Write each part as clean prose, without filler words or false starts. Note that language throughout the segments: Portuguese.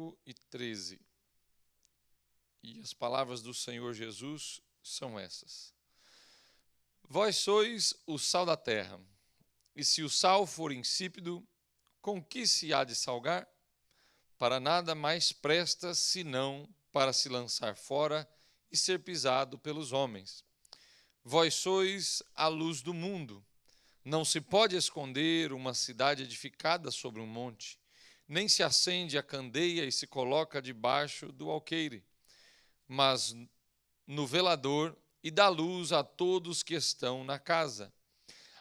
5 e 13. E as palavras do Senhor Jesus são essas: Vós sois o sal da terra, e se o sal for insípido, com que se há de salgar? Para nada mais presta, senão para se lançar fora e ser pisado pelos homens. Vós sois a luz do mundo. Não se pode esconder uma cidade edificada sobre um monte, nem se acende a candeia e se coloca debaixo do alqueire, mas no velador, e dá luz a todos que estão na casa.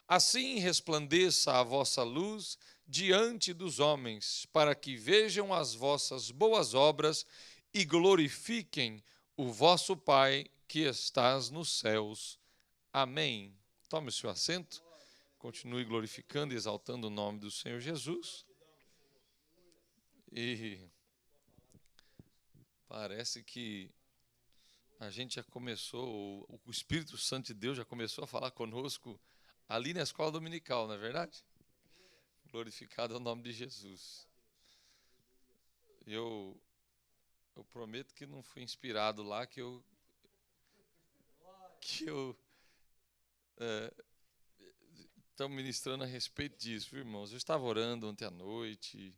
Assim resplandeça a vossa luz diante dos homens, para que vejam as vossas boas obras e glorifiquem o vosso Pai que estás nos céus. Amém. Tome o seu assento, continue glorificando e exaltando o nome do Senhor Jesus. E parece que a gente já começou, o Espírito Santo de Deus já começou a falar conosco ali na escola dominical, não é verdade? Glorificado é o nome de Jesus. Eu prometo que não fui inspirado lá, que eu estamos ministrando a respeito disso, viu, irmãos? Eu estava orando ontem à noite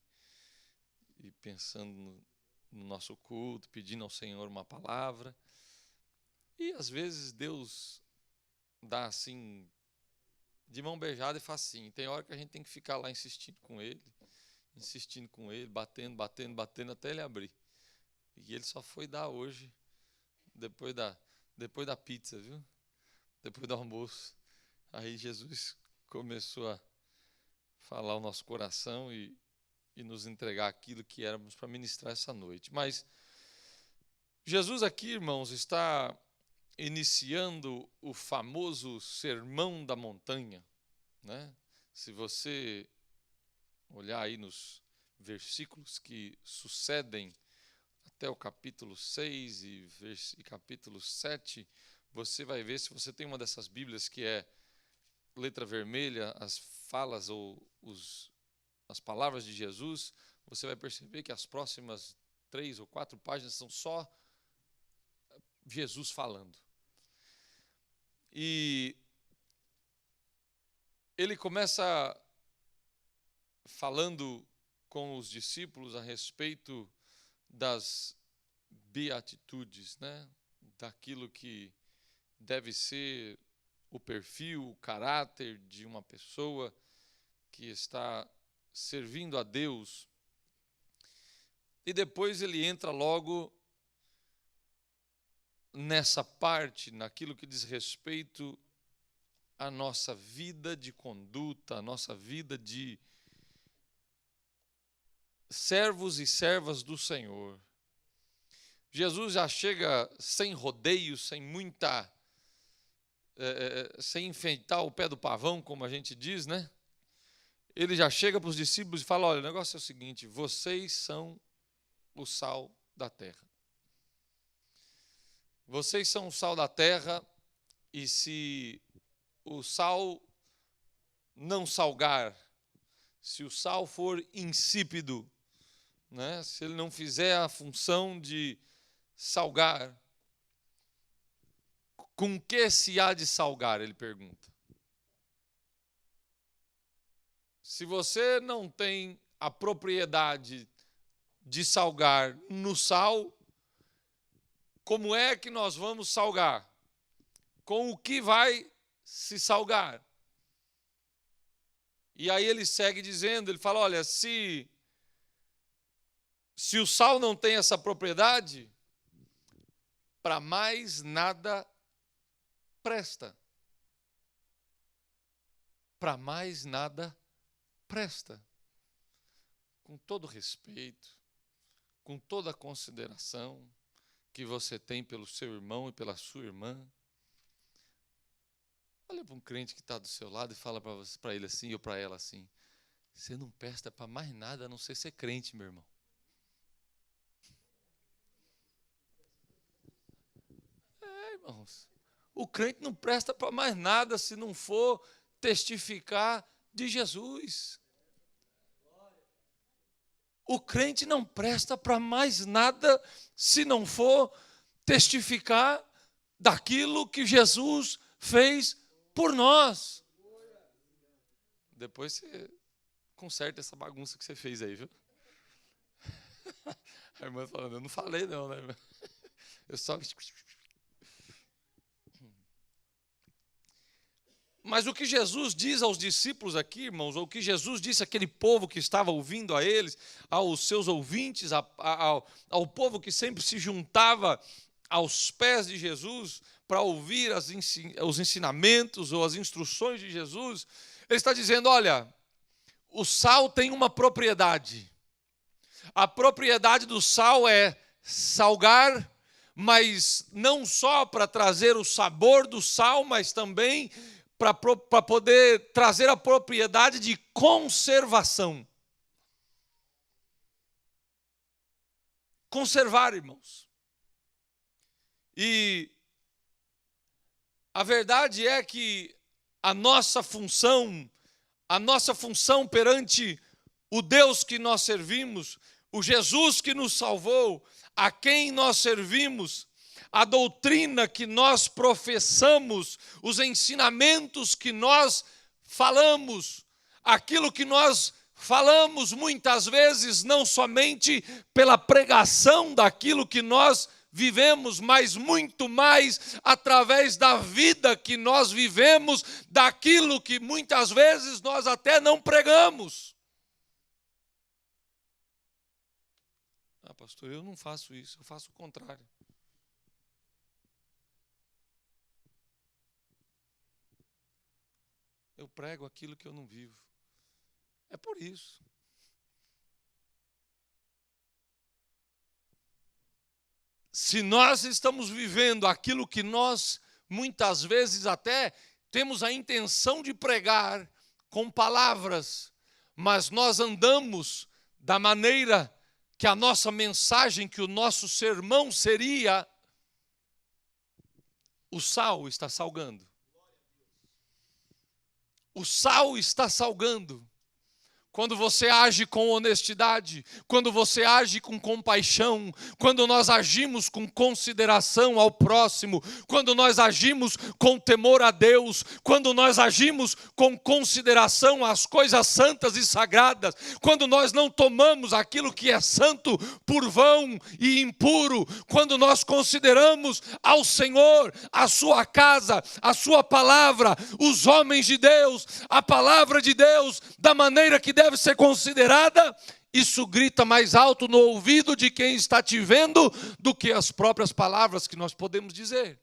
e pensando no nosso culto, pedindo ao Senhor uma palavra. E às vezes Deus dá assim, de mão beijada e facinho. Tem hora que a gente tem que ficar lá insistindo com ele, batendo até ele abrir. E ele só foi dar hoje, depois da pizza, viu? Depois do almoço. Aí Jesus começou a falar ao nosso coração e nos entregar aquilo que éramos para ministrar essa noite. Mas Jesus aqui, irmãos, está iniciando o famoso Sermão da Montanha, né? Se você olhar aí nos versículos que sucedem até o capítulo 6 e capítulo 7, você vai ver, se você tem uma dessas Bíblias que é letra vermelha, as falas ou as palavras de Jesus, você vai perceber que as próximas 3 ou 4 páginas são só Jesus falando. E ele começa falando com os discípulos a respeito das beatitudes, né? Daquilo que deve ser o perfil, o caráter de uma pessoa que está servindo a Deus. E depois ele entra logo nessa parte, naquilo que diz respeito à nossa vida de conduta, à nossa vida de servos e servas do Senhor. Jesus já chega sem rodeios, sem enfeitar o pé do pavão, como a gente diz, né? Ele já chega para os discípulos e fala: olha, o negócio é o seguinte, vocês são o sal da terra. Vocês são o sal da terra, e se o sal não salgar, se o sal for insípido, né? Se ele não fizer a função de salgar, com que se há de salgar? Ele pergunta. Se você não tem a propriedade de salgar no sal, como é que nós vamos salgar? Com o que vai se salgar? E aí ele segue dizendo, ele fala, olha, se o sal não tem essa propriedade, para mais nada presta. Para mais nada presta. Com todo respeito, com toda a consideração que você tem pelo seu irmão e pela sua irmã, olha para um crente que está do seu lado e fala para ele assim ou para ela assim: você não presta para mais nada a não ser crente, meu irmão. Irmãos, o crente não presta para mais nada se não for testificar de Jesus. o crente não presta para mais nada se não for testificar daquilo que Jesus fez por nós. Depois você conserta essa bagunça que você fez aí, viu? A irmã falando, eu não falei não, né, irmã? Eu só... Mas o que Jesus diz aos discípulos aqui, irmãos, ou o que Jesus disse àquele povo que estava ouvindo a eles, aos seus ouvintes, ao povo que sempre se juntava aos pés de Jesus para ouvir os ensinamentos ou as instruções de Jesus, ele está dizendo, olha, o sal tem uma propriedade. A propriedade do sal é salgar, mas não só para trazer o sabor do sal, mas também para poder trazer a propriedade de conservação. Conservar, irmãos. E a verdade é que a nossa função perante o Deus que nós servimos, o Jesus que nos salvou, a quem nós servimos, a doutrina que nós professamos, os ensinamentos que nós falamos, aquilo que nós falamos muitas vezes não somente pela pregação daquilo que nós vivemos, mas muito mais através da vida que nós vivemos, daquilo que muitas vezes nós até não pregamos. Ah, pastor, eu não faço isso, eu faço o contrário. Eu prego aquilo que eu não vivo. É por isso. Se nós estamos vivendo aquilo que nós, muitas vezes até, temos a intenção de pregar com palavras, mas nós andamos da maneira que a nossa mensagem, que o nosso sermão seria, o sal está salgando. O sal está salgando. Quando você age com honestidade, quando você age com compaixão, quando nós agimos com consideração ao próximo, quando nós agimos com temor a Deus, quando nós agimos com consideração às coisas santas e sagradas, quando nós não tomamos aquilo que é santo por vão e impuro, quando nós consideramos ao Senhor, a sua casa, a sua palavra, os homens de Deus, a palavra de Deus, da maneira que deve ser considerada, isso grita mais alto no ouvido de quem está te vendo do que as próprias palavras que nós podemos dizer.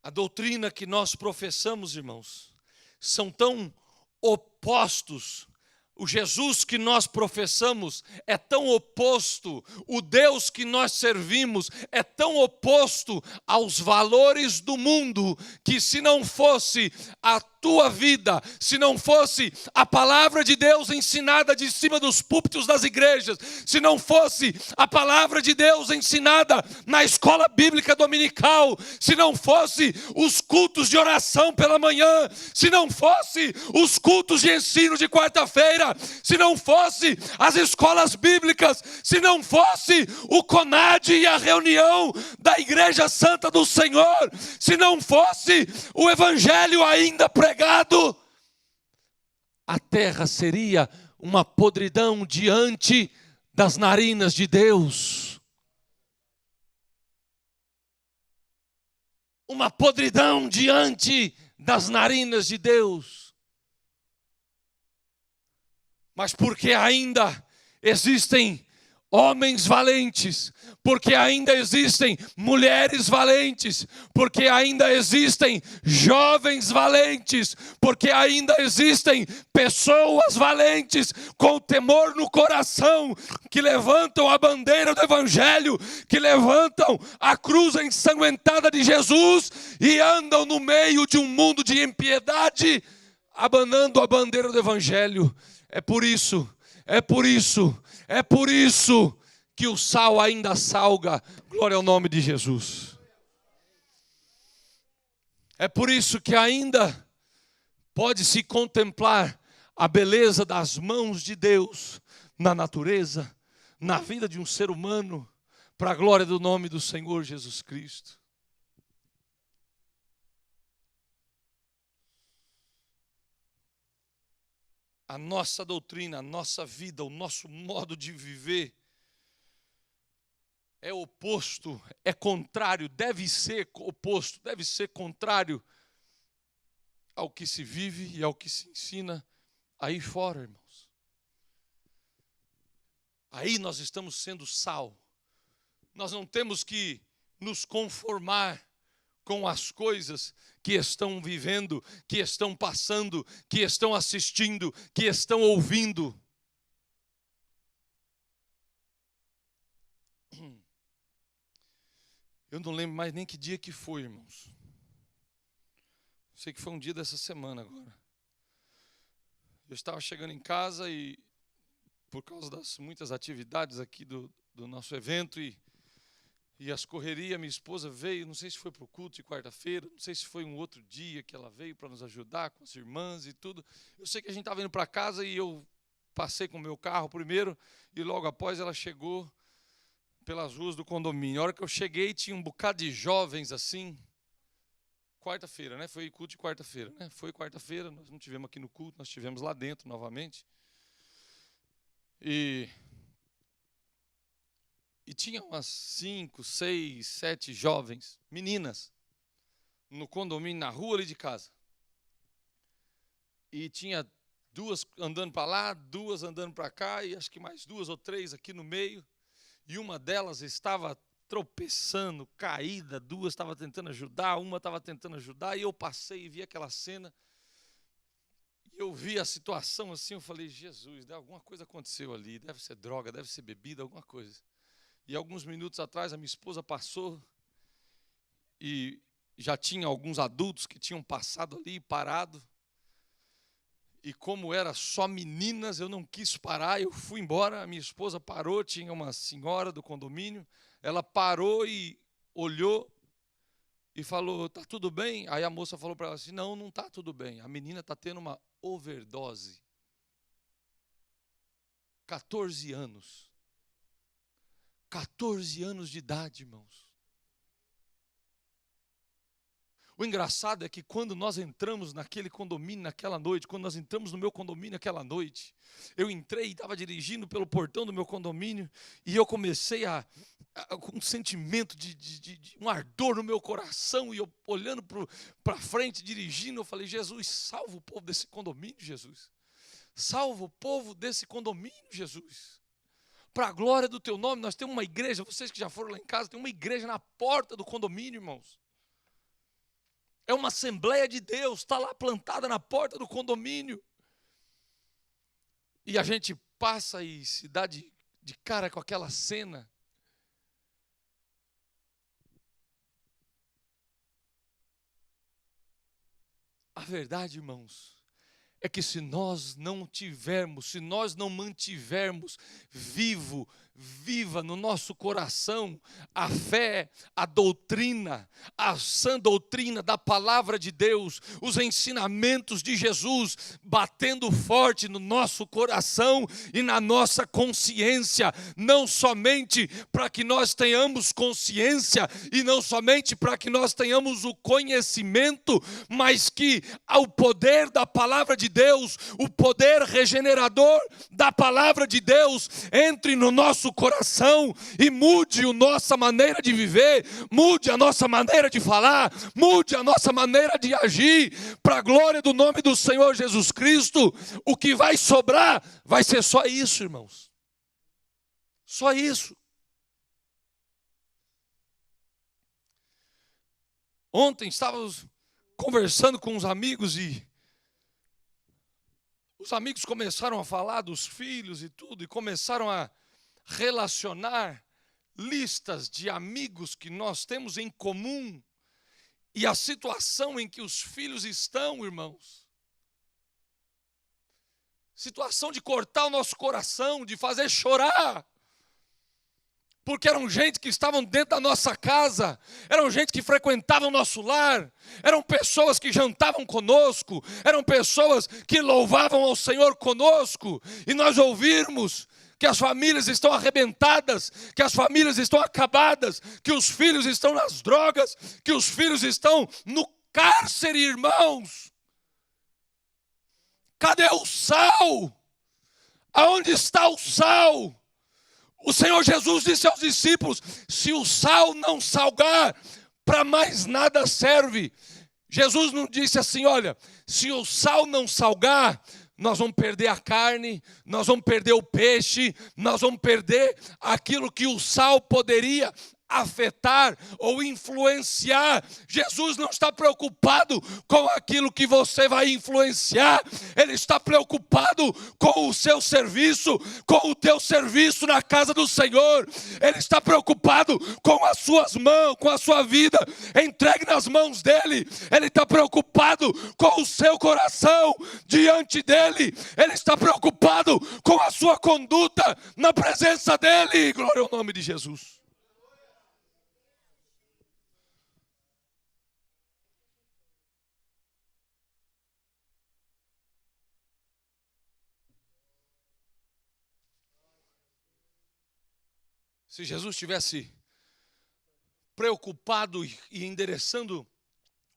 A doutrina que nós professamos, irmãos, são tão opostos. O Jesus que nós professamos é tão oposto, o Deus que nós servimos é tão oposto aos valores do mundo, que se não fosse a tua vida, se não fosse a palavra de Deus ensinada de cima dos púlpitos das igrejas, se não fosse a palavra de Deus ensinada na escola bíblica dominical, se não fosse os cultos de oração pela manhã, se não fosse os cultos de ensino de quarta-feira, se não fosse as escolas bíblicas, se não fosse o CONAD e a reunião da Igreja Santa do Senhor, se não fosse o Evangelho ainda pregado, a terra seria uma podridão diante das narinas de Deus. Uma podridão diante das narinas de Deus. Mas porque ainda existem homens valentes, porque ainda existem mulheres valentes, porque ainda existem jovens valentes, porque ainda existem pessoas valentes com temor no coração, que levantam a bandeira do Evangelho, que levantam a cruz ensanguentada de Jesus e andam no meio de um mundo de impiedade, abanando a bandeira do Evangelho. É por isso que o sal ainda salga. Glória ao nome de Jesus. É por isso que ainda Pode-se contemplar a beleza das mãos de Deus na natureza, na vida de um ser humano, para a glória do nome do Senhor Jesus Cristo. A nossa doutrina, a nossa vida, o nosso modo de viver é oposto, é contrário, deve ser oposto, deve ser contrário ao que se vive e ao que se ensina aí fora, irmãos. Aí nós estamos sendo sal. Nós não temos que nos conformar com as coisas que estão vivendo, que estão passando, que estão assistindo, que estão ouvindo. Eu não lembro mais nem que dia que foi, irmãos. Sei que foi um dia dessa semana agora. Eu estava chegando em casa e, por causa das muitas atividades aqui do nosso evento e as correrias, minha esposa veio, não sei se foi para o culto de quarta-feira, não sei se foi um outro dia que ela veio para nos ajudar com as irmãs e tudo. Eu sei que a gente estava indo para casa e eu passei com o meu carro primeiro e logo após ela chegou pelas ruas do condomínio. A hora que eu cheguei, tinha um bocado de jovens assim. Quarta-feira, né? Foi culto de quarta-feira, né? Foi quarta-feira, nós não tivemos aqui no culto, nós tivemos lá dentro novamente. E tinha umas 5, 6, 7 jovens, meninas, no condomínio, na rua ali de casa. E tinha 2 andando para lá, 2 andando para cá, e acho que mais 2 ou 3 aqui no meio. E uma delas estava tropeçando, caída, 2 estavam tentando ajudar, uma estava tentando ajudar, e eu passei e vi aquela cena, e eu vi a situação assim, eu falei, Jesus, alguma coisa aconteceu ali, deve ser droga, deve ser bebida, alguma coisa. E alguns minutos atrás a minha esposa passou, e já tinha alguns adultos que tinham passado ali, parado, e como era só meninas, eu não quis parar, eu fui embora, a minha esposa parou, tinha uma senhora do condomínio, ela parou e olhou e falou, tá tudo bem? Aí a moça falou para ela assim, não, não está tudo bem, a menina está tendo uma overdose. 14 anos. 14 anos de idade, irmãos. O engraçado é que quando nós entramos naquele condomínio naquela noite, quando nós entramos no meu condomínio aquela noite, eu entrei e estava dirigindo pelo portão do meu condomínio e eu comecei com um sentimento de um ardor no meu coração, e eu olhando para frente, dirigindo, eu falei, Jesus, salva o povo desse condomínio, Jesus. Salva o povo desse condomínio, Jesus. Para a glória do teu nome, nós temos uma igreja, vocês que já foram lá em casa, tem uma igreja na porta do condomínio, irmãos. É uma Assembleia de Deus, está lá plantada na porta do condomínio. E a gente passa e se dá de cara com aquela cena. A verdade, irmãos, é que se nós não mantivermos viva no nosso coração a fé, a doutrina, a sã doutrina da palavra de Deus, os ensinamentos de Jesus batendo forte no nosso coração e na nossa consciência, não somente para que nós tenhamos consciência e não somente para que nós tenhamos o conhecimento, mas que ao poder da palavra de Deus, o poder regenerador da palavra de Deus entre no nosso coração e mude a nossa maneira de viver, mude a nossa maneira de falar, mude a nossa maneira de agir, para a glória do nome do Senhor Jesus Cristo. O que vai sobrar vai ser só isso, irmãos. Só isso. Ontem estávamos conversando com uns amigos e os amigos começaram a falar dos filhos e tudo, e começaram a relacionar listas de amigos que nós temos em comum e a situação em que os filhos estão, irmãos. Situação de cortar o nosso coração, de fazer chorar. porque eram gente que estavam dentro da nossa casa, eram gente que frequentavam o nosso lar, eram pessoas que jantavam conosco, eram pessoas que louvavam ao Senhor conosco, e nós ouvirmos que as famílias estão arrebentadas, que as famílias estão acabadas, que os filhos estão nas drogas, que os filhos estão no cárcere, irmãos. Cadê o sal? Aonde está o sal? O Senhor Jesus disse aos discípulos: se o sal não salgar, para mais nada serve. Jesus não disse assim: olha, se o sal não salgar, nós vamos perder a carne, nós vamos perder o peixe, nós vamos perder aquilo que o sal poderia afetar ou influenciar. Jesus não está preocupado com aquilo que você vai influenciar, Ele está preocupado com o seu serviço, com o teu serviço na casa do Senhor. Ele está preocupado com as suas mãos, com a sua vida entregue nas mãos dEle. Ele está preocupado com o seu coração diante dEle. Ele está preocupado com a sua conduta na presença dEle. Glória ao nome de Jesus. Se Jesus tivesse preocupado e endereçando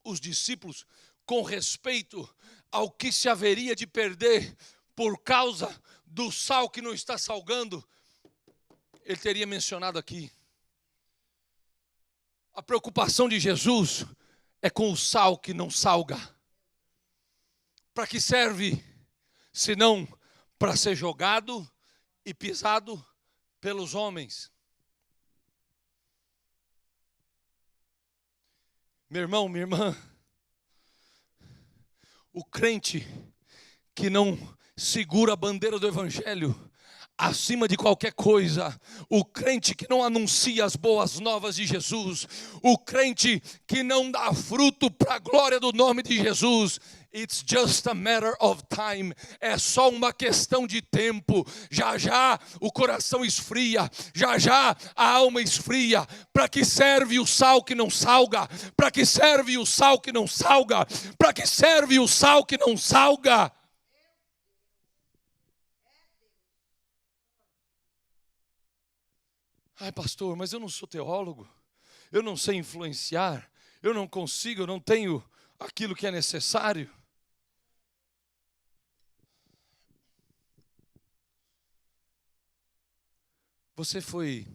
os discípulos com respeito ao que se haveria de perder por causa do sal que não está salgando, Ele teria mencionado aqui. A preocupação de Jesus é com o sal que não salga. Para que serve, senão para ser jogado e pisado pelos homens? Meu irmão, minha irmã, o crente que não segura a bandeira do Evangelho acima de qualquer coisa, o crente que não anuncia as boas novas de Jesus, o crente que não dá fruto para a glória do nome de Jesus, it's just a matter of time, é só uma questão de tempo. Já já o coração esfria, já já a alma esfria. Para que serve o sal que não salga? Para que serve o sal que não salga? Para que serve o sal que não salga? Ai, pastor, mas eu não sou teólogo, eu não sei influenciar, eu não consigo, eu não tenho aquilo que é necessário. Você foi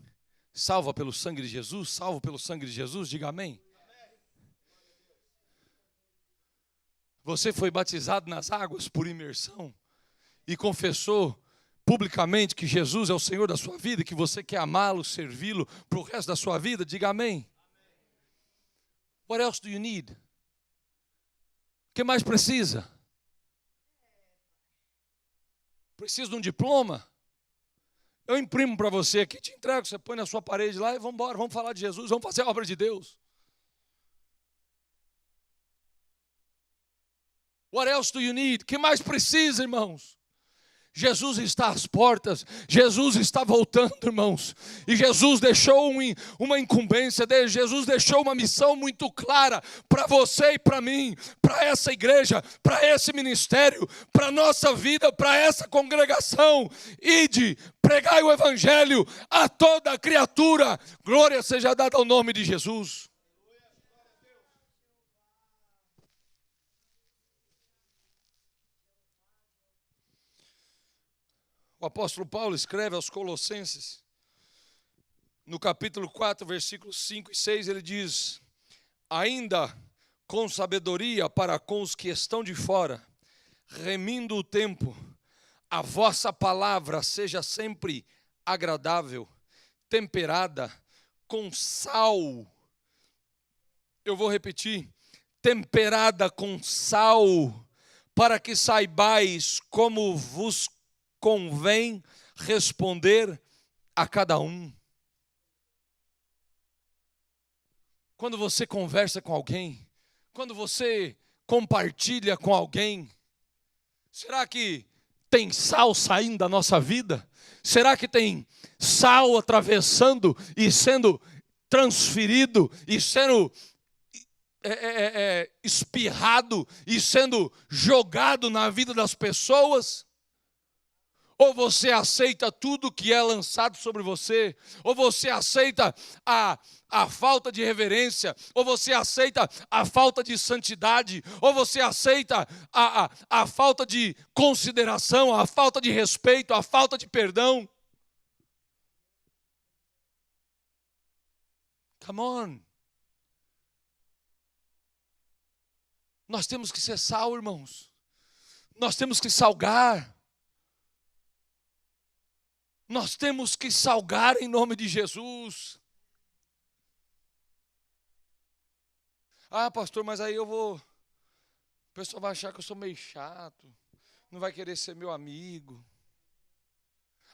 salva pelo sangue de Jesus? Salvo pelo sangue de Jesus? Diga amém. Você foi batizado nas águas por imersão e confessou publicamente que Jesus é o Senhor da sua vida, que você quer amá-lo, servi-lo para o resto da sua vida? Diga amém. What else do you need? O que mais precisa? Precisa de um diploma? Eu imprimo para você aqui, te entrego, você põe na sua parede lá e vamos embora, vamos falar de Jesus, vamos fazer a obra de Deus. What else do you need? O que mais precisa, irmãos? Jesus está às portas, Jesus está voltando, irmãos, e Jesus deixou uma incumbência dele, Jesus deixou uma missão muito clara para você e para mim, para essa igreja, para esse ministério, para a nossa vida, para essa congregação. Ide, pregai o evangelho a toda criatura, glória seja dada ao nome de Jesus. O apóstolo Paulo escreve aos Colossenses, no capítulo 4, versículos 5 e 6, ele diz: ainda com sabedoria para com os que estão de fora, remindo o tempo, a vossa palavra seja sempre agradável, temperada com sal. Eu vou repetir: temperada com sal, para que saibais como vos convém responder a cada um. Quando você conversa com alguém, quando você compartilha com alguém, será que tem sal saindo da nossa vida? Será que tem sal atravessando e sendo transferido e sendo espirrado e sendo jogado na vida das pessoas? Ou você aceita tudo que é lançado sobre você? Ou você aceita a falta de reverência? Ou você aceita a falta de santidade? Ou você aceita a falta de consideração, a falta de respeito, a falta de perdão? Come on. Nós temos que ser sal, irmãos. Nós temos que salgar. Nós temos que salgar em nome de Jesus. Ah, pastor, mas aí o pessoal vai achar que eu sou meio chato, não vai querer ser meu amigo.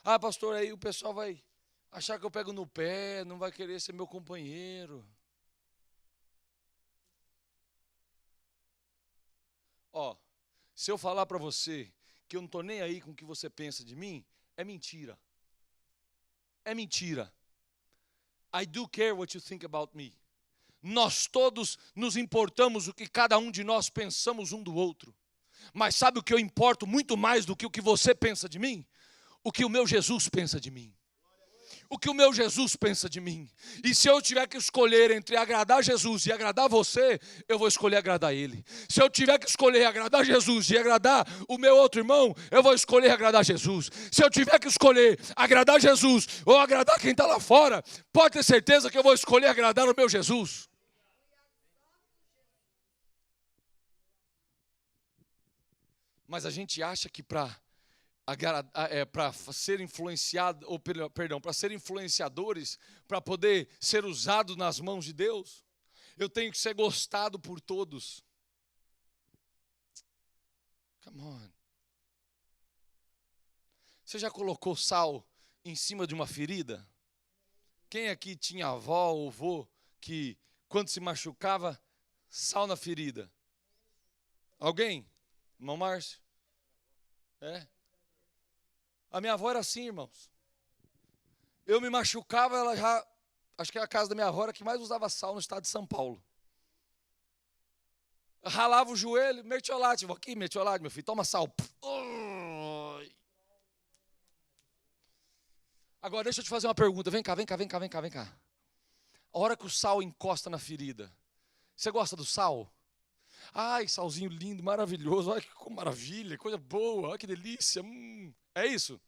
Ah, pastor, aí o pessoal vai achar que eu pego no pé, não vai querer ser meu companheiro. Ó, se eu falar para você que eu não estou nem aí com o que você pensa de mim, é mentira. É mentira. I do care what you think about me. Nós todos nos importamos o que cada um de nós pensamos um do outro. Mas sabe o que eu importo muito mais do que o que você pensa de mim? O que o meu Jesus pensa de mim. O que o meu Jesus pensa de mim. E se eu tiver que escolher entre agradar Jesus e agradar você, eu vou escolher agradar Ele. Se eu tiver que escolher agradar Jesus e agradar o meu outro irmão, eu vou escolher agradar Jesus. Se eu tiver que escolher agradar Jesus ou agradar quem está lá fora, pode ter certeza que eu vou escolher agradar o meu Jesus. Mas a gente acha que para ser influenciado, ou perdão, para ser influenciadores, para poder ser usados nas mãos de Deus, eu tenho que ser gostado por todos. Come on. Você já colocou sal em cima de uma ferida? Quem aqui tinha avó ou avô que, quando se machucava, sal na ferida? Alguém? Irmão Márcio? É? A minha avó era assim, irmãos. Eu me machucava, ela já... Acho que a casa da minha avó era que mais usava sal no estado de São Paulo. Ralava o joelho, mertiolate. Vou aqui, mertiolate, meu filho, toma sal. Agora deixa eu te fazer uma pergunta. Vem cá. A hora que o sal encosta na ferida, você gosta do sal? Ai, salzinho lindo, maravilhoso. Olha que maravilha, coisa boa, olha que delícia. É isso?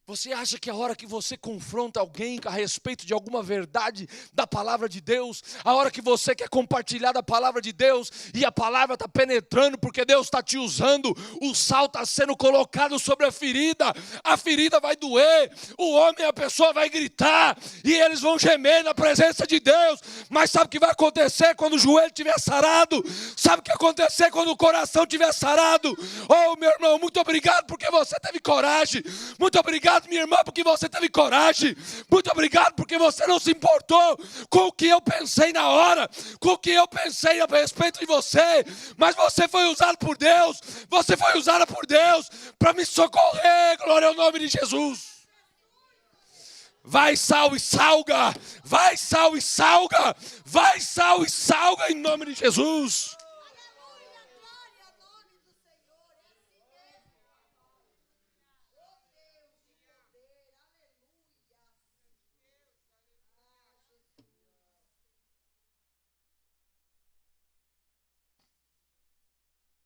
Você acha que a hora que você confronta alguém a respeito de alguma verdade da palavra de Deus, a hora que você quer compartilhar da palavra de Deus e a palavra está penetrando porque Deus está te usando, o sal está sendo colocado sobre a ferida vai doer, o homem e a pessoa vai gritar e eles vão gemer na presença de Deus, mas sabe o que vai acontecer quando o joelho estiver sarado? Sabe o que vai acontecer quando o coração estiver sarado? Oh, meu irmão, muito obrigado porque você teve coragem, muito obrigado, minha irmã, porque você teve coragem. Muito obrigado porque você não se importou com o que eu pensei na hora, com o que eu pensei a respeito de você, mas você foi usado por Deus, você foi usada por Deus para me socorrer. Glória ao nome de Jesus. Vai sal e salga, vai sal e salga, vai sal e salga em nome de Jesus.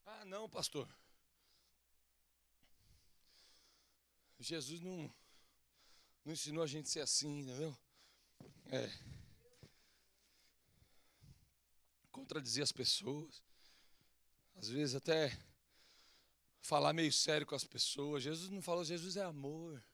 Ah, não, pastor. Jesus não ensinou a gente a ser assim, entendeu? Contradizer as pessoas. Às vezes até falar meio sério com as pessoas. Jesus não falou, Jesus é amor.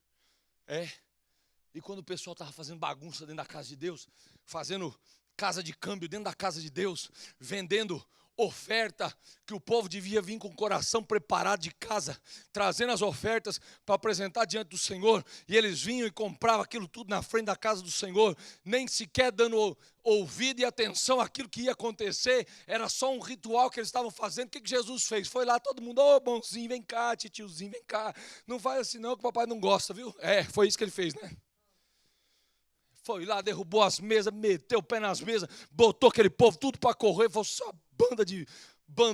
E quando o pessoal estava fazendo bagunça dentro da casa de Deus, fazendo casa de câmbio dentro da casa de Deus, vendendo oferta, que o povo devia vir com o coração preparado de casa, trazendo as ofertas para apresentar diante do Senhor, e eles vinham e compravam aquilo tudo na frente da casa do Senhor, nem sequer dando ouvido e atenção àquilo que ia acontecer, era só um ritual que eles estavam fazendo. O que Jesus fez? Foi lá, todo mundo, ô bonzinho, vem cá, titiozinho, vem cá, não faz assim não, que o papai não gosta, viu? Foi isso que ele fez, né? Foi lá, derrubou as mesas, meteu o pé nas mesas, botou aquele povo tudo para correr, falou, só bando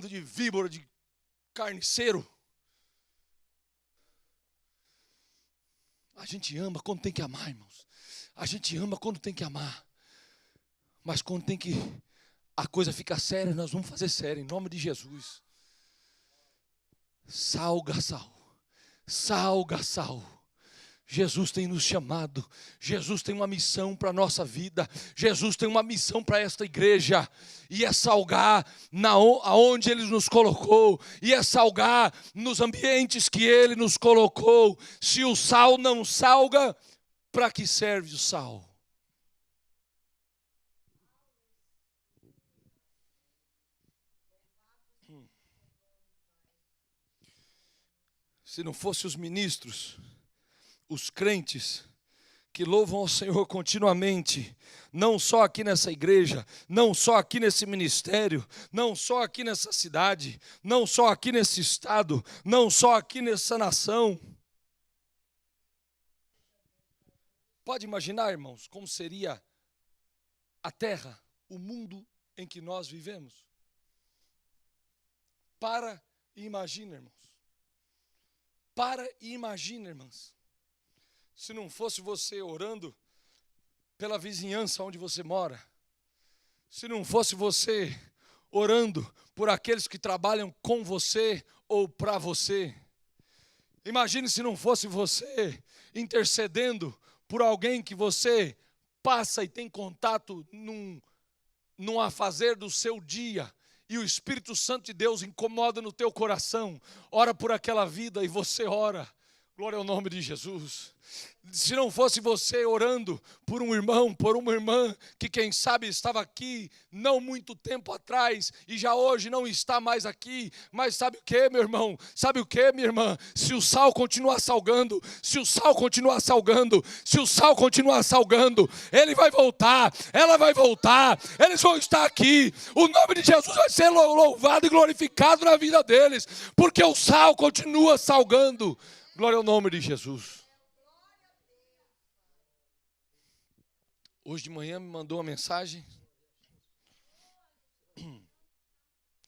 de víbora, de carniceiro. A gente ama quando tem que amar, irmãos. A gente ama quando tem que amar. Mas quando tem que a coisa fica séria, nós vamos fazer sério, em nome de Jesus. Salga, sal. Salga, sal. Jesus tem nos chamado, Jesus tem uma missão para a nossa vida, Jesus tem uma missão para esta igreja, e é salgar aonde Ele nos colocou, e é salgar nos ambientes que Ele nos colocou. Se o sal não salga, para que serve o sal? Se não fosse os ministros, os crentes que louvam ao Senhor continuamente, não só aqui nessa igreja, não só aqui nesse ministério, não só aqui nessa cidade, não só aqui nesse estado, não só aqui nessa nação. Pode imaginar, irmãos, como seria a terra, o mundo em que nós vivemos? Para e imagina, irmãos. Para e imagina, irmãs. Se não fosse você orando pela vizinhança onde você mora, se não fosse você orando por aqueles que trabalham com você ou para você, imagine se não fosse você intercedendo por alguém que você passa e tem contato num afazer do seu dia, e o Espírito Santo de Deus incomoda no teu coração, ora por aquela vida e você ora. Glória ao nome de Jesus. Se não fosse você orando por um irmão, por uma irmã, que quem sabe estava aqui não muito tempo atrás e já hoje não está mais aqui, mas sabe o que, meu irmão? Sabe o que, minha irmã? Se o sal continuar salgando, se o sal continuar salgando, se o sal continuar salgando, ele vai voltar, ela vai voltar, eles vão estar aqui, o nome de Jesus vai ser louvado e glorificado na vida deles, porque o sal continua salgando. Glória ao nome de Jesus. Hoje de manhã me mandou uma mensagem.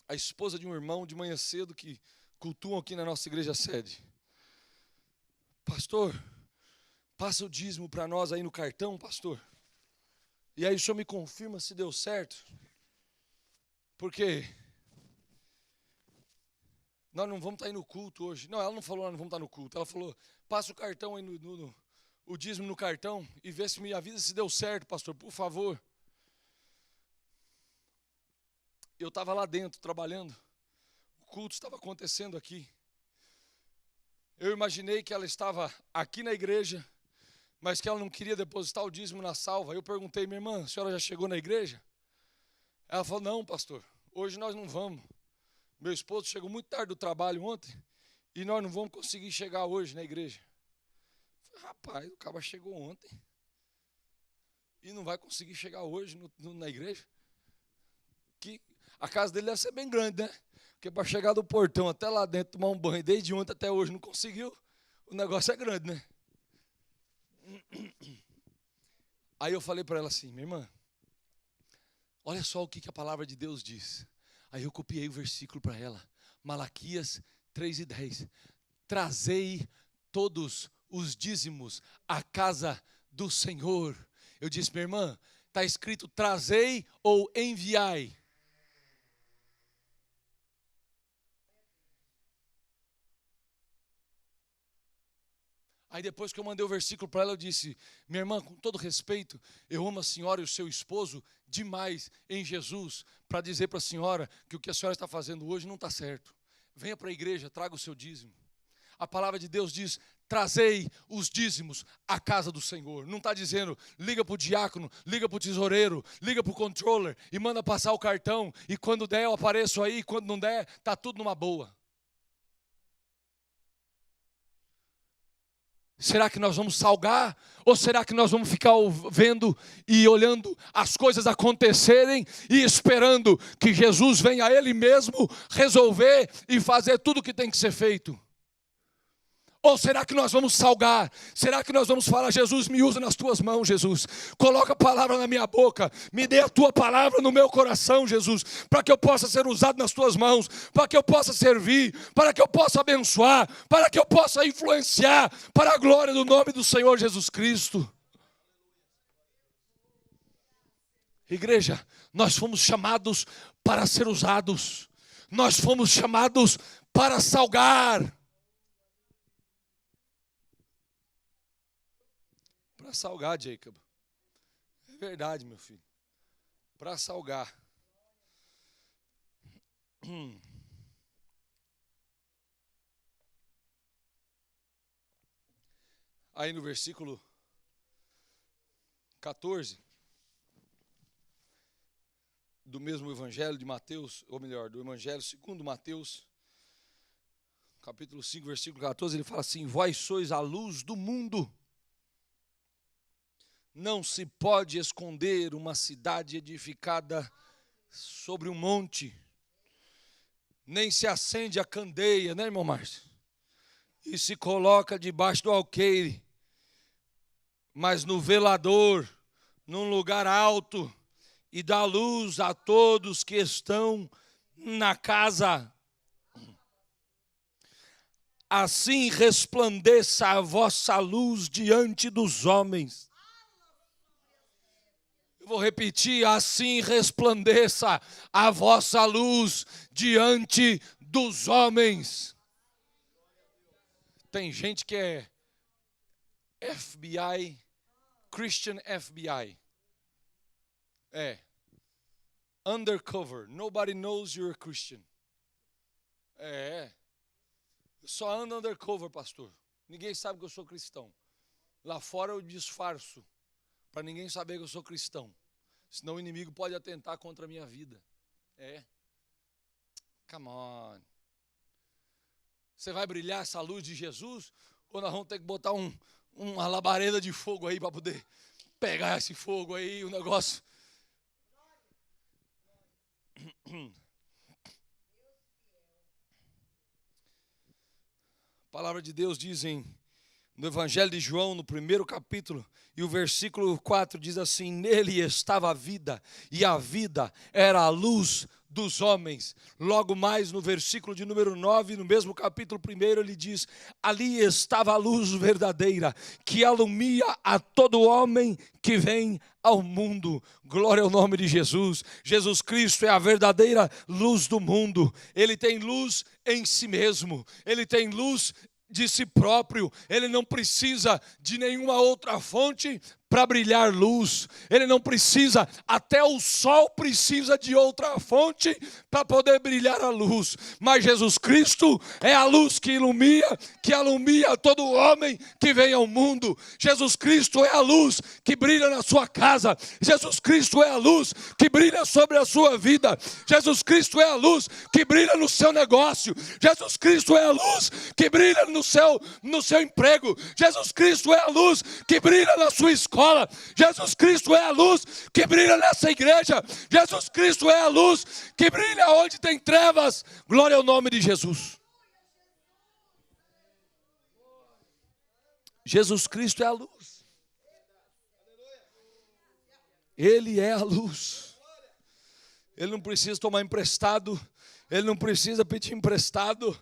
A esposa de um irmão de manhã cedo que cultuam aqui na nossa igreja sede. Pastor, passa o dízimo para nós aí no cartão, pastor. E aí o senhor me confirma se deu certo. Porque nós não vamos estar aí no culto hoje. Não, ela não falou nós não vamos estar no culto. Ela falou, passa o cartão aí, o dízimo no cartão e vê se me avisa se deu certo, pastor, por favor. Eu estava lá dentro trabalhando. O culto estava acontecendo aqui. Eu imaginei que ela estava aqui na igreja, mas que ela não queria depositar o dízimo na salva. Eu perguntei, minha irmã, a senhora já chegou na igreja? Ela falou, não, pastor, hoje nós não vamos. Meu esposo chegou muito tarde do trabalho ontem e nós não vamos conseguir chegar hoje na igreja. Eu falei, rapaz, o cara chegou ontem e não vai conseguir chegar hoje na igreja. Que a casa dele deve ser bem grande, né? Porque para chegar do portão até lá dentro, tomar um banho, desde ontem até hoje não conseguiu, o negócio é grande, né? Aí eu falei para ela assim, minha irmã, olha só o que a palavra de Deus diz. Aí eu copiei o versículo para ela, Malaquias 3:10. Trazei todos os dízimos à casa do Senhor. Eu disse, minha irmã, está escrito trazei ou enviai. Aí depois que eu mandei o versículo para ela, eu disse, minha irmã, com todo respeito, eu amo a senhora e o seu esposo demais em Jesus, para dizer para a senhora que o que a senhora está fazendo hoje não está certo. Venha para a igreja, traga o seu dízimo. A palavra de Deus diz, trazei os dízimos à casa do Senhor. Não está dizendo, liga para o diácono, liga para o tesoureiro, liga para o controller e manda passar o cartão. E quando der eu apareço aí, quando não der, está tudo numa boa. Será que nós vamos salgar? Ou será que nós vamos ficar vendo e olhando as coisas acontecerem e esperando que Jesus venha Ele mesmo resolver e fazer tudo o que tem que ser feito? Ou será que nós vamos salgar? Será que nós vamos falar, Jesus, me usa nas tuas mãos, Jesus. Coloca a palavra na minha boca. Me dê a tua palavra no meu coração, Jesus. Para que eu possa ser usado nas tuas mãos. Para que eu possa servir. Para que eu possa abençoar. Para que eu possa influenciar. Para a glória do nome do Senhor Jesus Cristo. Igreja, nós fomos chamados para ser usados. Nós fomos chamados para salgar. Para salgar, Jacob. É verdade, meu filho. Para salgar. Aí no versículo 14 do mesmo evangelho de Mateus, ou melhor, do evangelho segundo Mateus, capítulo 5, versículo 14, ele fala assim: vós sois a luz do mundo. Não se pode esconder uma cidade edificada sobre um monte, nem se acende a candeia, né, irmão Márcio? E se coloca debaixo do alqueire, mas no velador, num lugar alto, e dá luz a todos que estão na casa. Assim resplandeça a vossa luz diante dos homens. Vou repetir, assim resplandeça a vossa luz diante dos homens. Tem gente que é FBI, Christian FBI. É. Undercover. Nobody knows you're a Christian. É. Eu só ando undercover, pastor. Ninguém sabe que eu sou cristão. Lá fora eu disfarço, para ninguém saber que eu sou cristão. Senão o inimigo pode atentar contra a minha vida. É. Come on. Você vai brilhar essa luz de Jesus? Ou nós vamos ter que botar uma labareda de fogo aí para poder pegar esse fogo aí, o negócio? A palavra de Deus diz no Evangelho de João, no primeiro capítulo, e o versículo 4 diz assim: nele estava a vida, e a vida era a luz dos homens. Logo mais no versículo de número 9, no mesmo capítulo 1, ele diz: ali estava a luz verdadeira, que alumia a todo homem que vem ao mundo. Glória ao nome de Jesus. Jesus Cristo é a verdadeira luz do mundo. Ele tem luz em si mesmo. Ele tem luz de si próprio. Ele não precisa de nenhuma outra fonte para brilhar luz. Ele não precisa, até o sol precisa de outra fonte para poder brilhar a luz. Mas Jesus Cristo é a luz que alumia todo homem que vem ao mundo. Jesus Cristo é a luz que brilha na sua casa. Jesus Cristo é a luz que brilha sobre a sua vida. Jesus Cristo é a luz que brilha no seu negócio. Jesus Cristo é a luz que brilha no seu emprego. Jesus Cristo é a luz que brilha na sua escola. Jesus Cristo é a luz que brilha nessa igreja. Jesus Cristo é a luz que brilha onde tem trevas. Glória ao nome de Jesus. Jesus Cristo é a luz. Ele é a luz. Ele não precisa tomar emprestado. Ele não precisa pedir emprestado.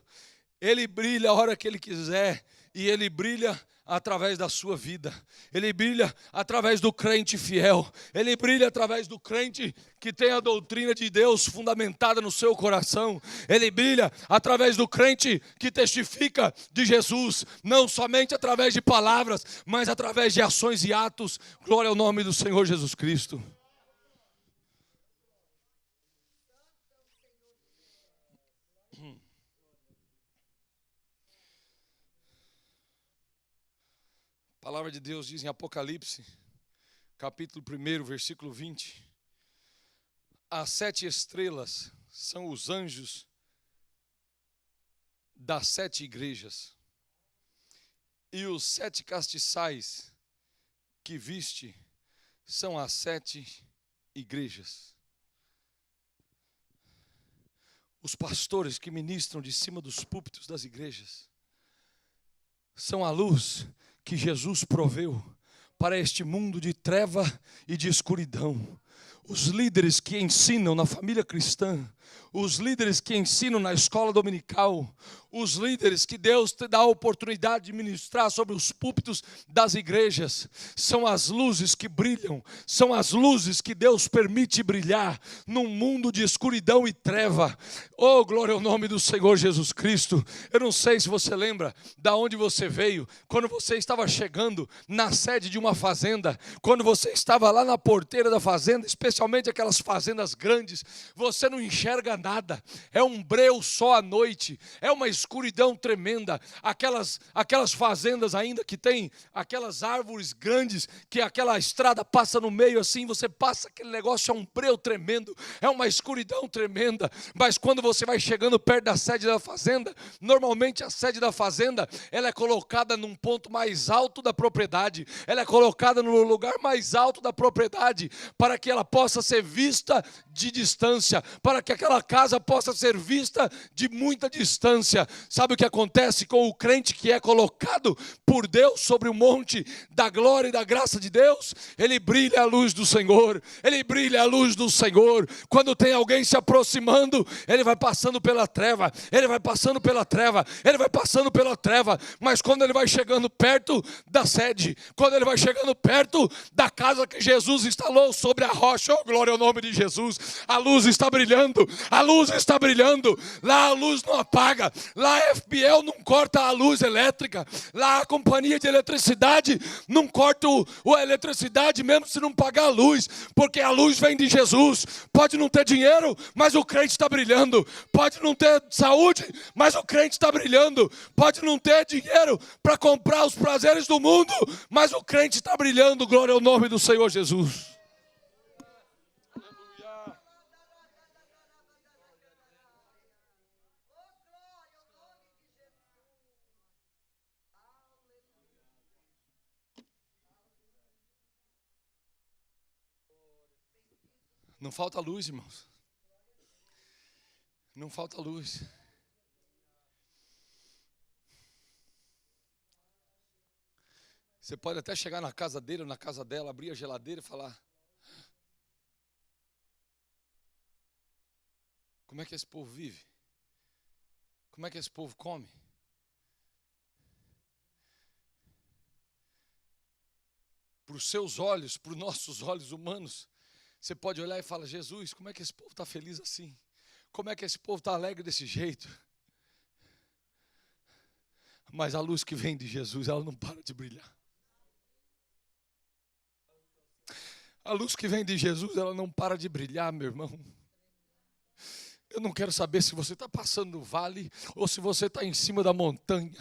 Ele brilha a hora que Ele quiser. E Ele brilha através da sua vida. Ele brilha através do crente fiel. Ele brilha através do crente que tem a doutrina de Deus fundamentada no seu coração. Ele brilha através do crente que testifica de Jesus, não somente através de palavras, mas através de ações e atos. Glória ao nome do Senhor Jesus Cristo. palavra de Deus diz em Apocalipse, capítulo 1, versículo 20: as 7 estrelas são os anjos das 7 igrejas, e os 7 castiçais que viste são as 7 igrejas. Os pastores que ministram de cima dos púlpitos das igrejas são a luz que Jesus proveu para este mundo de treva e de escuridão. Os líderes que ensinam na família cristã, os líderes que ensinam na escola dominical, os líderes que Deus te dá a oportunidade de ministrar sobre os púlpitos das igrejas, são as luzes que brilham, são as luzes que Deus permite brilhar num mundo de escuridão e treva. Oh, glória ao nome do Senhor Jesus Cristo. Eu não sei se você lembra da onde você veio, quando você estava chegando na sede de uma fazenda, quando você estava lá na porteira da fazenda, especialmente aquelas fazendas grandes, você não enxerga nada, é um breu só à noite, é uma escuridão tremenda, aquelas fazendas ainda que tem aquelas árvores grandes, que aquela estrada passa no meio assim, você passa aquele negócio, é um breu tremendo, é uma escuridão tremenda. Mas quando você vai chegando perto da sede da fazenda, normalmente a sede da fazenda, ela é colocada num ponto mais alto da propriedade, ela é colocada no lugar mais alto da propriedade, para que ela possa ser vista de distância, para que aquela casa possa ser vista de muita distância. Sabe o que acontece com o crente que é colocado por Deus sobre o monte da glória e da graça de Deus? Ele brilha a luz do Senhor, ele brilha a luz do Senhor. Quando tem alguém se aproximando, ele vai passando pela treva, ele vai passando pela treva, ele vai passando pela treva, mas quando ele vai chegando perto da sede, quando ele vai chegando perto da casa que Jesus instalou sobre a rocha, oh, glória ao nome de Jesus, a luz está brilhando, a luz está brilhando. Lá a luz não apaga, lá a FPL não corta a luz elétrica, lá a companhia de eletricidade não corta a eletricidade mesmo se não pagar a luz, porque a luz vem de Jesus. Pode não ter dinheiro, mas o crente está brilhando. Pode não ter saúde, mas o crente está brilhando. Pode não ter dinheiro para comprar os prazeres do mundo, mas o crente está brilhando. Glória ao nome do Senhor Jesus. Não falta luz, irmãos. Não falta luz. Você pode até chegar na casa dele ou na casa dela, abrir a geladeira e falar: como é que esse povo vive? Como é que esse povo come? Para os seus olhos, para os nossos olhos humanos, você pode olhar e falar: Jesus, como é que esse povo está feliz assim? Como é que esse povo está alegre desse jeito? Mas a luz que vem de Jesus, ela não para de brilhar. A luz que vem de Jesus, ela não para de brilhar, meu irmão. Eu não quero saber se você está passando no vale ou se você está em cima da montanha.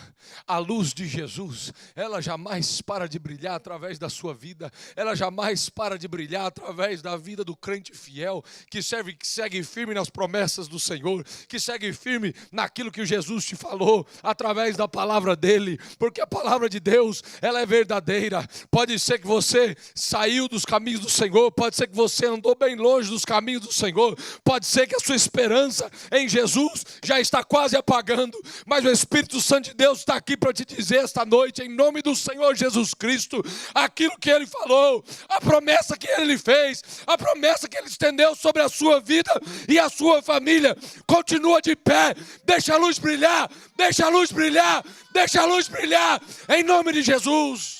A luz de Jesus, ela jamais para de brilhar através da sua vida. Ela jamais para de brilhar através da vida do crente fiel, que segue firme nas promessas do Senhor, que segue firme naquilo que Jesus te falou, através da palavra dele. Porque a palavra de Deus, ela é verdadeira. Pode ser que você saiu dos caminhos do Senhor, pode ser que você andou bem longe dos caminhos do Senhor, pode ser que a sua esperança em Jesus já está quase apagando, mas o Espírito Santo de Deus está aqui para te dizer esta noite, em nome do Senhor Jesus Cristo, aquilo que Ele falou, a promessa que Ele fez, a promessa que Ele estendeu sobre a sua vida e a sua família, continua de pé. Deixa a luz brilhar, deixa a luz brilhar, deixa a luz brilhar, em nome de Jesus.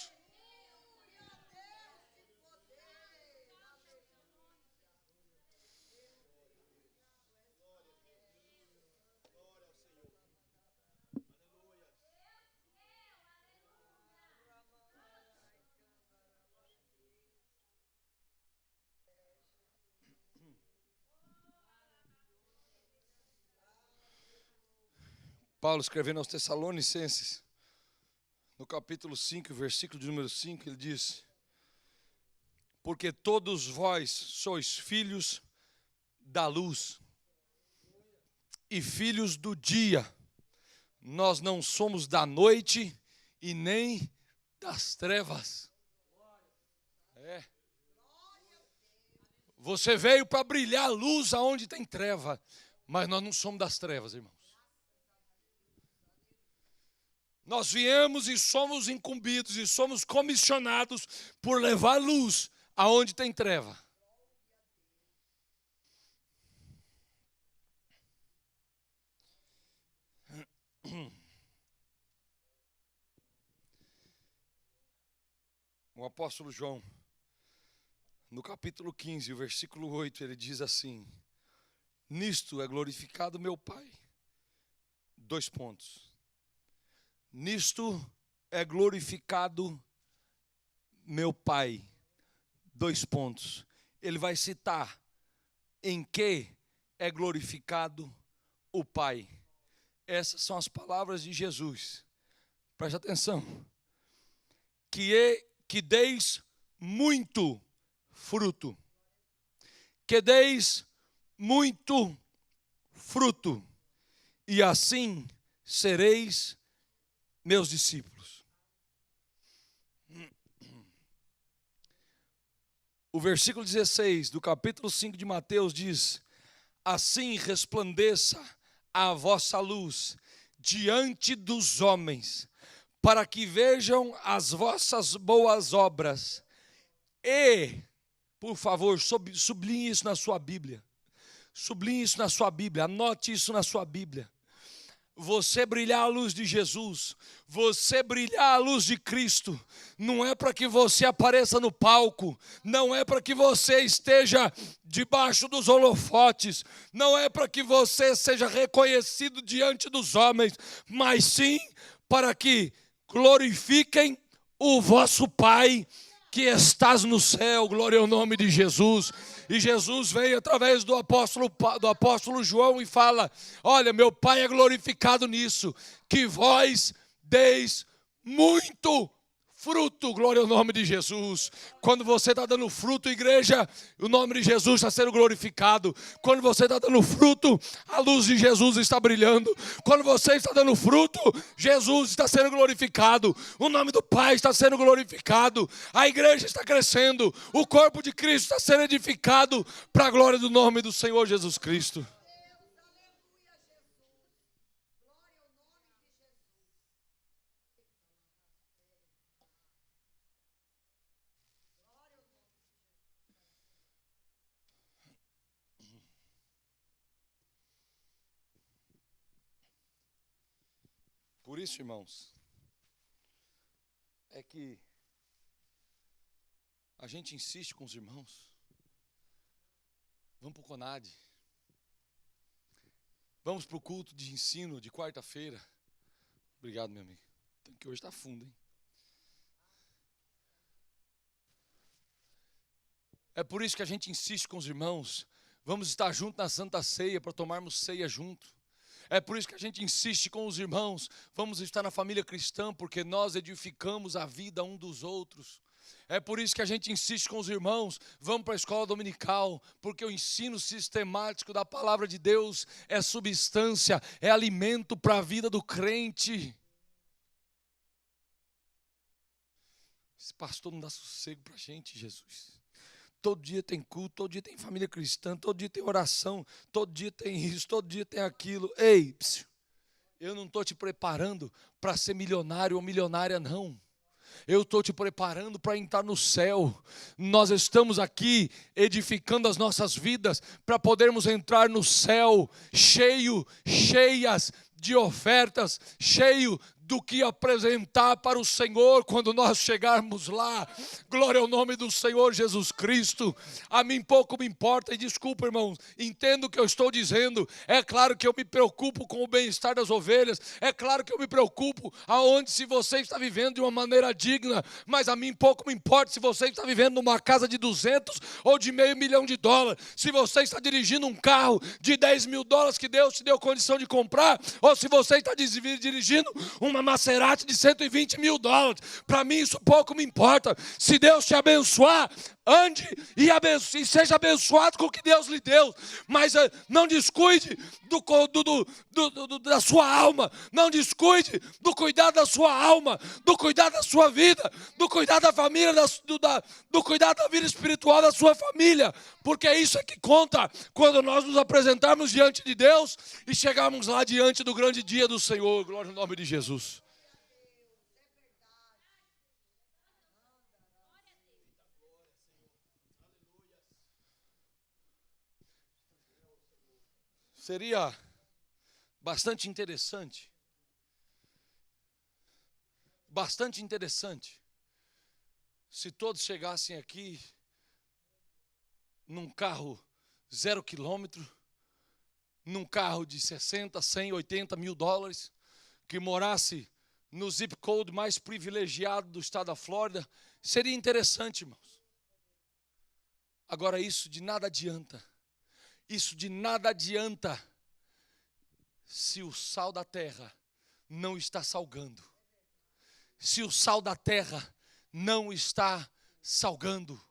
Paulo escrevendo aos Tessalonicenses, no capítulo 5, versículo de número 5, ele diz: porque todos vós sois filhos da luz e filhos do dia. Nós não somos da noite e nem das trevas. Você veio para brilhar a luz aonde tem treva, mas nós não somos das trevas, irmãos. Nós viemos e somos incumbidos e somos comissionados por levar luz aonde tem treva. O apóstolo João, no capítulo 15, o versículo 8, ele diz assim: nisto é glorificado meu Pai. 2 pontos. Nisto é glorificado meu Pai. 2 pontos. Ele vai citar em que é glorificado o Pai. Essas são as palavras de Jesus. Preste atenção. Que deis muito fruto. Que deis muito fruto. E assim sereis meus discípulos. O versículo 16 do capítulo 5 de Mateus diz: assim resplandeça a vossa luz diante dos homens, para que vejam as vossas boas obras. E, por favor, sublinhe isso na sua Bíblia. Sublinhe isso na sua Bíblia, anote isso na sua Bíblia. Você brilhar a luz de Jesus, você brilhar a luz de Cristo, não é para que você apareça no palco, não é para que você esteja debaixo dos holofotes, não é para que você seja reconhecido diante dos homens, mas sim para que glorifiquem o vosso Pai que estás no céu. Glória ao nome de Jesus. E Jesus veio através do apóstolo João e fala: olha, meu Pai é glorificado nisso, que vós deis muito fruto. Glória ao nome de Jesus. Quando você está dando fruto, igreja, o nome de Jesus está sendo glorificado. Quando você está dando fruto, a luz de Jesus está brilhando. Quando você está dando fruto, Jesus está sendo glorificado. O nome do Pai está sendo glorificado. A igreja está crescendo. O corpo de Cristo está sendo edificado para a glória do nome do Senhor Jesus Cristo. Por isso, irmãos, é que a gente insiste com os irmãos. Vamos para o CONAD. Vamos para o culto de ensino de quarta-feira. Obrigado, meu amigo. Que hoje está fundo, hein? É por isso que a gente insiste com os irmãos. Vamos estar juntos na Santa Ceia para tomarmos ceia junto. É por isso que a gente insiste com os irmãos. Vamos estar na família cristã, porque nós edificamos a vida um dos outros. É por isso que a gente insiste com os irmãos. Vamos para a escola dominical, porque o ensino sistemático da palavra de Deus é substância, é alimento para a vida do crente. Esse pastor não dá sossego para a gente, Jesus. Todo dia tem culto, todo dia tem família cristã, todo dia tem oração, todo dia tem isso, todo dia tem aquilo. Ei, eu não estou te preparando para ser milionário ou milionária, não. Eu estou te preparando para entrar no céu. Nós estamos aqui edificando as nossas vidas para podermos entrar no céu cheias de ofertas, cheio do que apresentar para o Senhor quando nós chegarmos lá. Glória ao nome do Senhor Jesus Cristo. A mim pouco me importa, e desculpa, irmãos, entendo o que eu estou dizendo. É claro que eu me preocupo com o bem-estar das ovelhas, é claro que eu me preocupo aonde se você está vivendo de uma maneira digna, mas a mim pouco me importa se você está vivendo numa casa de 200 ou de $500 mil, se você está dirigindo um carro de $10 mil que Deus te deu condição de comprar, ou se você está dirigindo uma uma Maserati de 120 mil dólares. Para mim isso pouco me importa. Se Deus te abençoar, ande e seja abençoado com o que Deus lhe deu. Mas não descuide da sua alma. Não descuide do cuidado da sua alma, do cuidado da sua vida, do cuidado da família, do cuidado da vida espiritual da sua família. Porque isso é que conta quando nós nos apresentarmos diante de Deus e chegarmos lá diante do grande dia do Senhor. Glória ao nome de Jesus. Seria bastante interessante se todos chegassem aqui num carro 0 quilômetro, num carro de 60, 100, 80 mil dólares, que morasse no zip code mais privilegiado do estado da Flórida. Seria interessante, irmãos. Agora isso de nada adianta. Isso de nada adianta se o sal da terra não está salgando. Se o sal da terra não está salgando.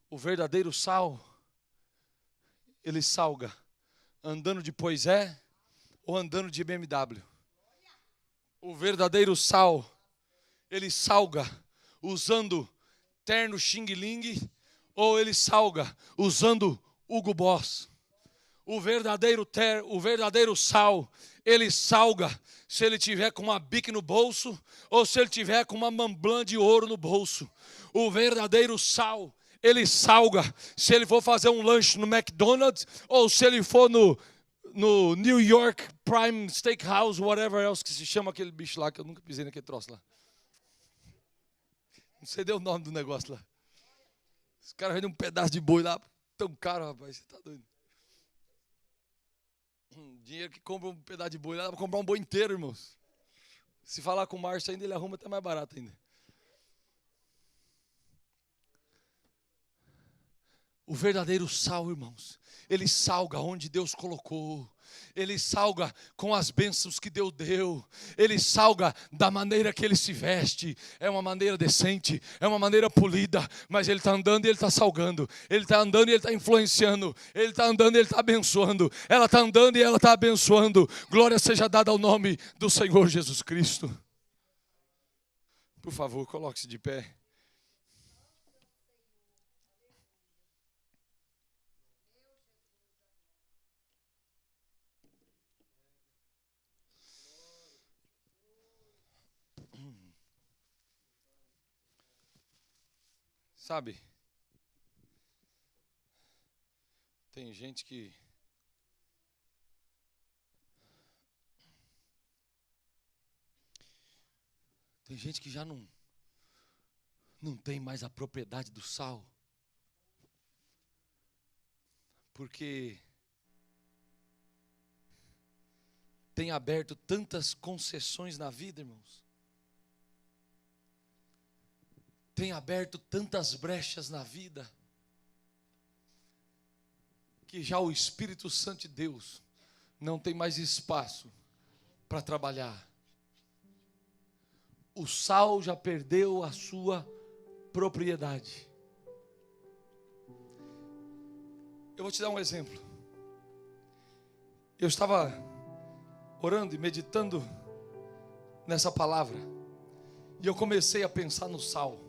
O verdadeiro sal, ele salga andando de Poisé ou andando de BMW. O verdadeiro sal, ele salga usando terno Xing Ling ou ele salga usando Hugo Boss. O verdadeiro sal, ele salga se ele tiver com uma bique no bolso ou se ele tiver com uma Montblanc de ouro no bolso. O verdadeiro sal, ele salga se ele for fazer um lanche no McDonald's ou se ele for no New York Prime Steakhouse, whatever else que se chama aquele bicho lá, que eu nunca pisei naquele troço lá. Não sei o nome do negócio lá. Os caras vendem um pedaço de boi lá, tão caro, rapaz, você tá doido. Dinheiro que compra um pedaço de boi lá, dá pra comprar um boi inteiro, irmãos. Se falar com o Márcio ainda, ele arruma até mais barato ainda. O verdadeiro sal, irmãos, ele salga onde Deus colocou. Ele salga com as bênçãos que Deus deu. Ele salga da maneira que ele se veste. É uma maneira decente, é uma maneira polida. Mas ele está andando e ele está salgando. Ele está andando e ele está influenciando. Ele está andando e ele está abençoando. Ela está andando e ela está abençoando. Glória seja dada ao nome do Senhor Jesus Cristo. Por favor, coloque-se de pé. Sabe, tem gente que já não tem mais a propriedade do sal, porque tem aberto tantas concessões na vida, irmãos. Tem aberto tantas brechas na vida, que já o Espírito Santo de Deus não tem mais espaço para trabalhar. O sal já perdeu a sua propriedade. Eu vou te dar um exemplo. Eu estava orando e meditando nessa palavra, e eu comecei a pensar no sal.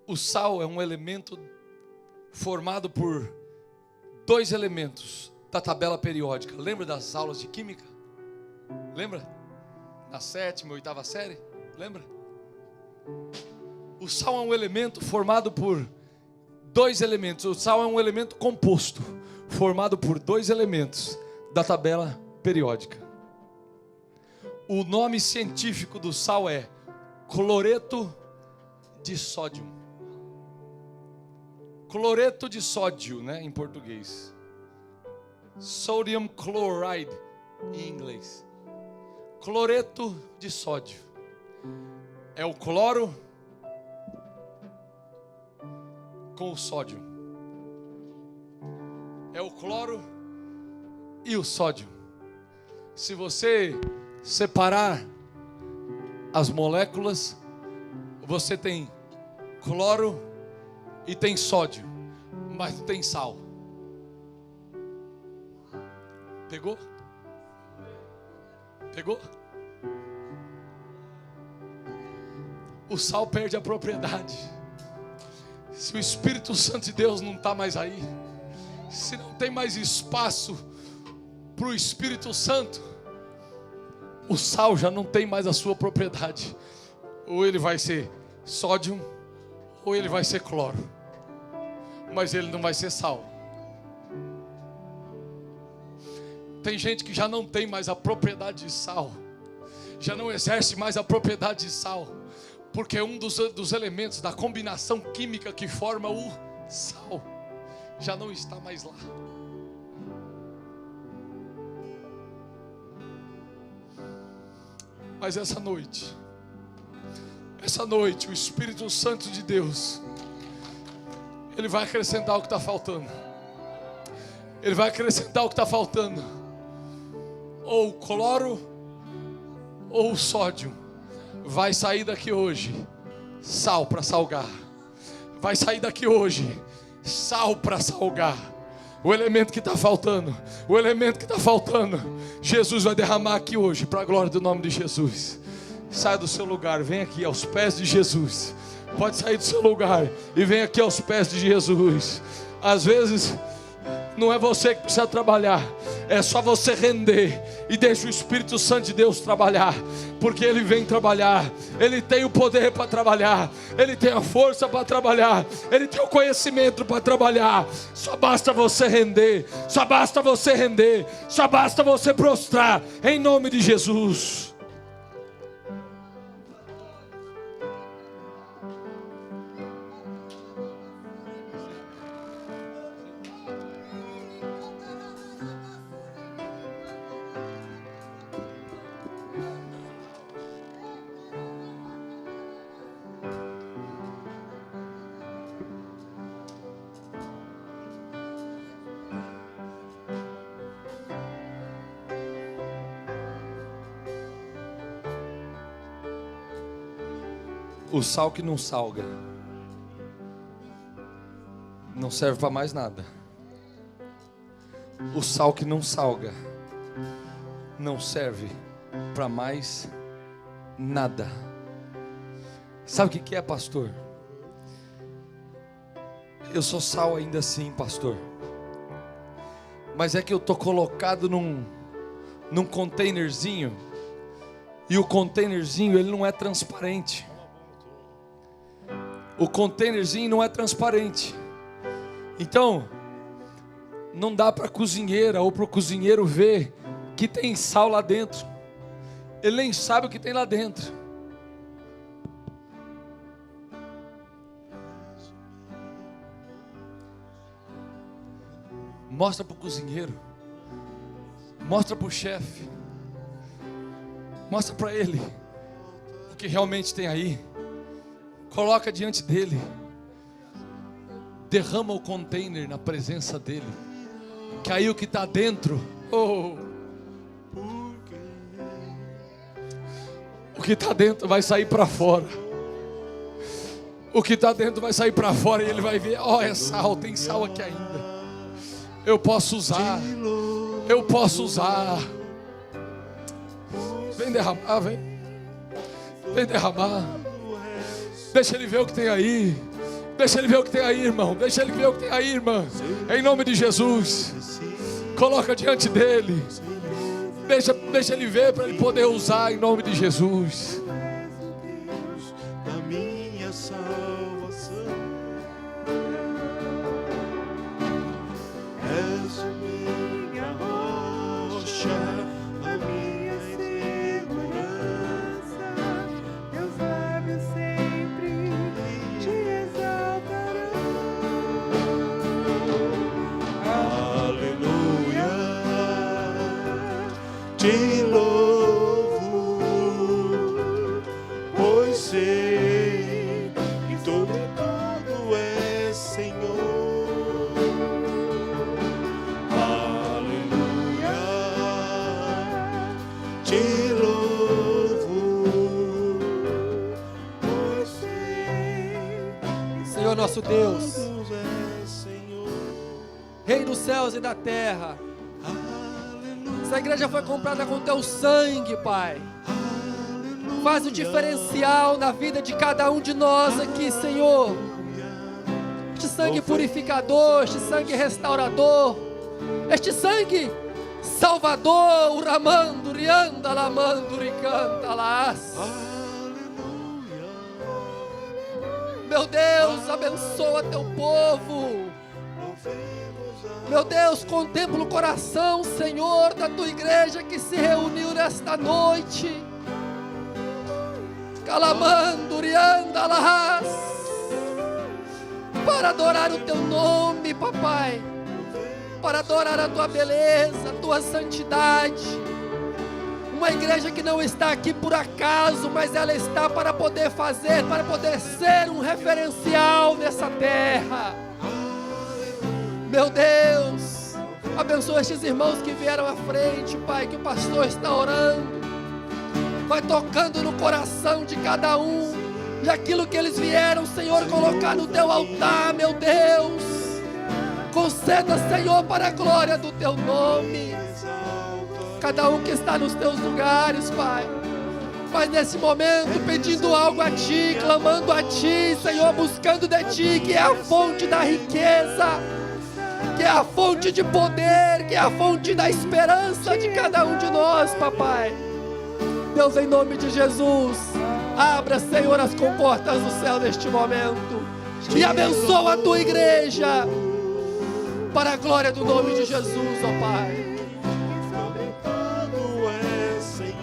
O sal é um elemento formado por 2 elementos da tabela periódica. Lembra das aulas de química? Lembra? Na 7ª, 8ª série? Lembra? O sal é um elemento formado por 2 elementos. O sal é um elemento composto, formado por 2 elementos da tabela periódica. O nome científico do sal é cloreto de sódio. Cloreto de sódio, né, em português. Sodium chloride em inglês. Cloreto de sódio. É o cloro com o sódio. é o cloro e o sódio. Se você separar as moléculas, você tem cloro e tem sódio, mas não tem sal. Pegou? Pegou? O sal perde a propriedade. Se o Espírito Santo de Deus não está mais aí, se não tem mais espaço para o Espírito Santo, o sal já não tem mais a sua propriedade. Ou ele vai ser sódio, ou ele vai ser cloro, mas ele não vai ser sal. Tem gente que já não tem mais a propriedade de sal, já não exerce mais a propriedade de sal, porque um dos elementos da combinação química que forma o sal já não está mais lá. Mas essa noite, o Espírito Santo de Deus, Ele vai acrescentar o que está faltando. Ele vai acrescentar o que está faltando. Ou o cloro, ou o sódio. Vai sair daqui hoje sal para salgar. Vai sair daqui hoje sal para salgar. O elemento que está faltando, o elemento que está faltando, Jesus vai derramar aqui hoje, para a glória do nome de Jesus. Saia do seu lugar, vem aqui aos pés de Jesus. Pode sair do seu lugar e vem aqui aos pés de Jesus. Às vezes não é você que precisa trabalhar, é só você render e deixa o Espírito Santo de Deus trabalhar, porque Ele vem trabalhar. Ele tem o poder para trabalhar, Ele tem a força para trabalhar, Ele tem o conhecimento para trabalhar. Só basta você render, só basta você render, só basta você prostrar, em nome de Jesus. O sal que não salga não serve para mais nada. O sal que não salga não serve para mais nada. Sabe o que é, pastor? Eu sou sal ainda assim, pastor. Mas é que eu estou colocado num containerzinho. E o containerzinho, ele não é transparente. O containerzinho não é transparente. Então, não dá para a cozinheira ou para o cozinheiro ver que tem sal lá dentro. Ele nem sabe o que tem lá dentro. Mostra para o cozinheiro. Mostra para o chefe. Mostra para ele o que realmente tem aí. Coloca diante dele. Derrama o container na presença dele. Que aí o que está dentro, o que está dentro vai sair para fora. O que está dentro vai sair para fora e ele vai ver, é sal, tem sal aqui ainda. Eu posso usar. Eu posso usar. Vem derramar, vem. Vem derramar. Deixa ele ver o que tem aí. Deixa ele ver o que tem aí, irmão. Deixa ele ver o que tem aí, irmã. Em nome de Jesus. Coloca diante dele. Deixa ele ver para ele poder usar em nome de Jesus. Da minha salvação. És minha rocha, a minha segurança. Meus lábios sempre te exaltarão. Aleluia. Te louvo, pois sei que todo é Senhor. Deus, é Senhor. Rei dos céus e da terra. Aleluia. Essa igreja foi comprada com teu sangue, Pai. Faz o diferencial na vida de cada um de nós aqui, Senhor. Este sangue purificador, este sangue restaurador, este sangue salvador, uramando, rianda, lamando, ricanta, las. Meu Deus, abençoa teu povo. Meu Deus, contempla o coração, Senhor, da tua igreja que se reuniu nesta noite. Calamando, rianda, las. Para adorar o teu nome, papai. Para adorar a tua beleza, a tua santidade. Uma igreja que não está aqui por acaso, mas ela está para poder fazer, para poder ser um referencial nessa terra. Meu Deus, abençoa estes irmãos que vieram à frente, Pai, que o pastor está orando. Vai tocando no coração de cada um, e aquilo que eles vieram, Senhor, colocar no teu altar, meu Deus. Conceda, Senhor, para a glória do teu nome. Cada um que está nos teus lugares, Pai, mas nesse momento pedindo algo a Ti, clamando a Ti, Senhor, buscando de Ti, que é a fonte da riqueza, que é a fonte de poder, que é a fonte da esperança de cada um de nós, papai. Deus, em nome de Jesus, abra, Senhor, as comportas do céu neste momento e abençoa a Tua igreja, para a glória do nome de Jesus, ó Pai. É Senhor.